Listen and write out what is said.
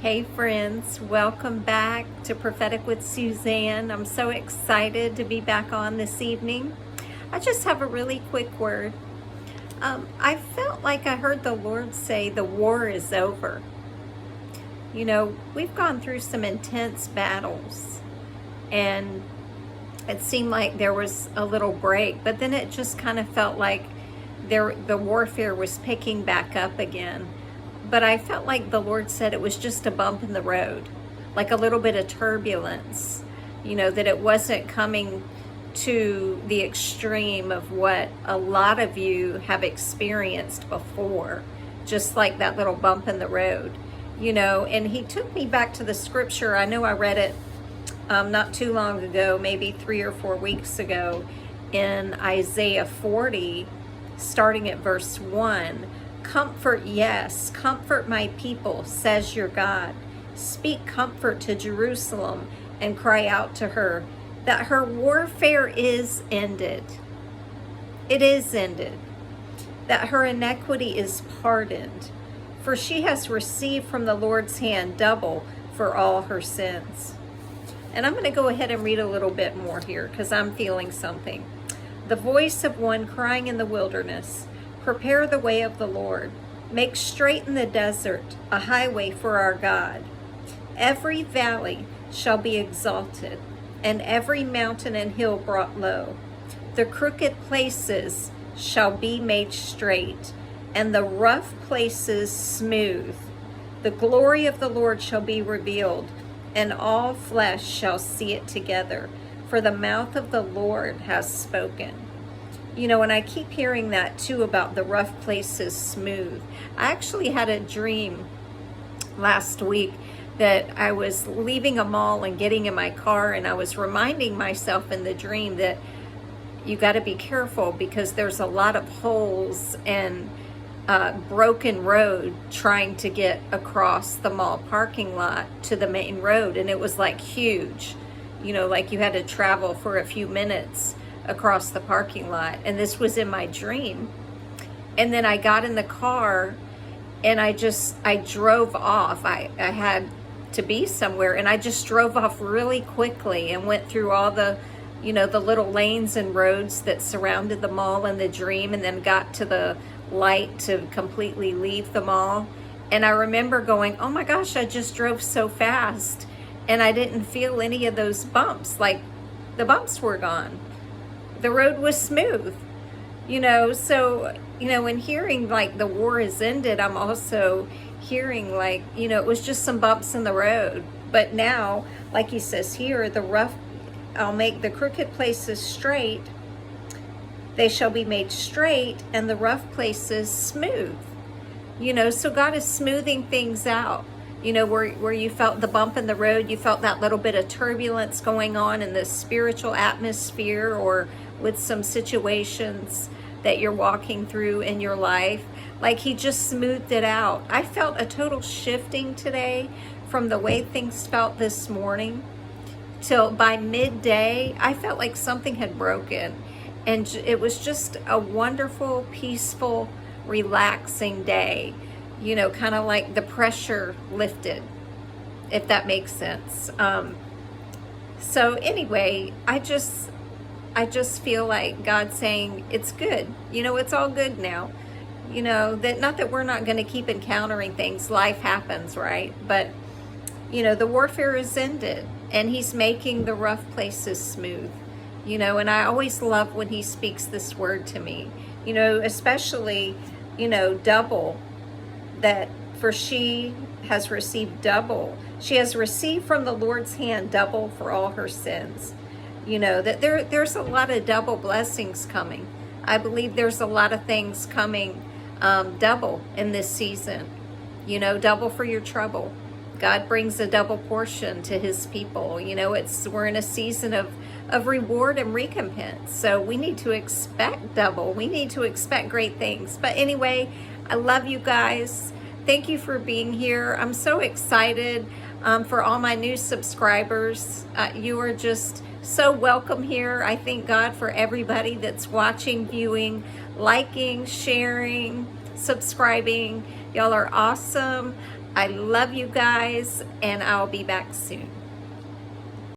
Hey friends, welcome back to Prophetic with Suzanne. I'm so excited to be back on this evening. I just have a really quick word. I felt like I heard the Lord say the war is over. You know, we've gone through some intense battles and it seemed like there was a little break, but then it just kind of felt like the warfare was picking back up again. But I felt like the Lord said it was just a bump in the road, like a little bit of turbulence, that it wasn't coming to the extreme of what a lot of you have experienced before, just like that little bump in the road, and he took me back to the scripture. I know I read it not too long ago, maybe 3 or 4 weeks ago, in Isaiah 40, starting at verse 1. Comfort, yes, comfort my people, says your God. Speak comfort to Jerusalem and cry out to her that her warfare is ended. It is ended. That her iniquity is pardoned. For she has received from the Lord's hand double for all her sins. And I'm going to go ahead and read a little bit more here because I'm feeling something. The voice of one crying in the wilderness, prepare the way of the Lord. Make straight in the desert a highway for our God. Every valley shall be exalted, and every mountain and hill brought low. The crooked places shall be made straight, and the rough places smooth. The glory of the Lord shall be revealed, and all flesh shall see it together, for the mouth of the Lord has spoken. And I keep hearing that too about the rough places smooth. I actually had a dream last week that I was leaving a mall and getting in my car, and I was reminding myself in the dream that you got to be careful because there's a lot of holes and broken road trying to get across the mall parking lot to the main road. And it was like huge, like you had to travel for a few minutes across the parking lot. And this was in my dream. And then I got in the car and I drove off. I had to be somewhere, and I just drove off really quickly and went through all the little lanes and roads that surrounded the mall in the dream, and then got to the light to completely leave the mall. And I remember going, oh my gosh, I just drove so fast and I didn't feel any of those bumps. Like the bumps were gone. The road was smooth, so, in hearing like the war is ended, I'm also hearing like, it was just some bumps in the road. But now, like he says here, I'll make the crooked places straight. They shall be made straight, and the rough places smooth. So God is smoothing things out. Where you felt the bump in the road, you felt that little bit of turbulence going on in the spiritual atmosphere, or with some situations that you're walking through in your life. Like he just smoothed it out. I felt a total shifting today from the way things felt this morning till by midday. I felt like something had broken, and it was just a wonderful, peaceful, relaxing day. Kind of like the pressure lifted, if that makes sense. So anyway, I just feel like God saying it's good. It's all good now. That not that we're not going to keep encountering things. Life happens, right? But the warfare is ended, and he's making the rough places smooth. And I always love when he speaks this word to me, especially, double, that for she has received double. She has received from the Lord's hand double for all her sins. That there's a lot of double blessings coming. I believe there's a lot of things coming double in this season. Double for your trouble. God brings a double portion to his people. We're in a season of reward and recompense. So we need to expect double. We need to expect great things. But anyway, I love you guys. Thank you for being here. I'm so excited for all my new subscribers. You are just so welcome here. I thank God for everybody that's watching, viewing, liking, sharing, subscribing. Y'all are awesome. I love you guys, and I'll be back soon.